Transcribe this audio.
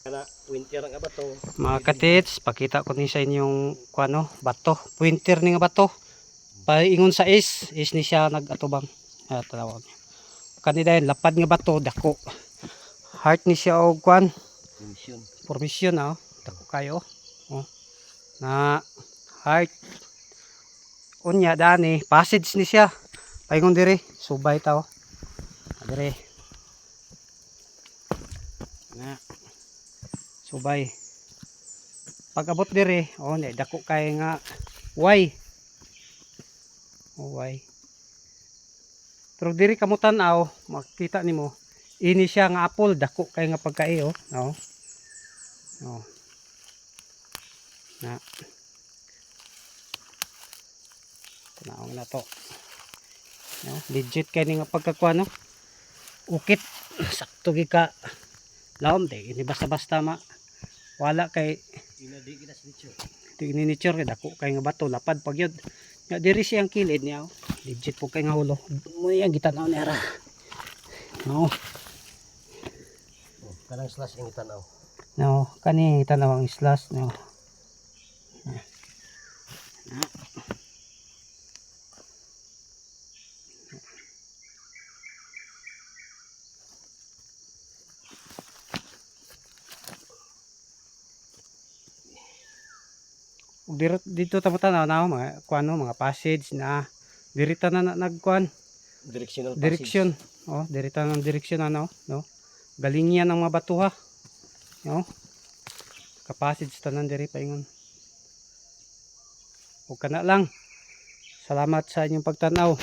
Kana winter nga bato. Mga katits, pakita ko ni sa inyong kuano, bato. Pointer ni nga bato. Paingon sa is ni siya nag-atubang. Tawag. Kani dahil lapad nga bato, dako. Heart ni siya og kuan. Formation dako kayo. Oh. Na heart. Unya dani, passage ni siya. Paingon diri, subay taw. Diri. Na. Subay. Pag abot diri, dako kay nga Y. Y. Pero diri kamo tan-aw, makita nimo, ini siya nga apple, dako kay nga pagkai no. Na. Tanaw na to. No, legit kay ni nga pagkakuha no. Ukit sakto gi ka. Laom di ini basta-basta wala kay di ni nature kay dako kay nga bato lapad pag yun nga diri siyang kilid niya legit po kay nga hulo mo yang gitanaw ni ara no Kanang slash ang itanaw. no kani tanaw ang slash no dito tamo-tanaw na mga kuano mga passage na diri tanan na nagkuan Directional direksyon diri tanan direksyon no galing yan ang mga batuha no ka-passage tanan diri paingon o kana lang salamat sa inyong pagtanaw.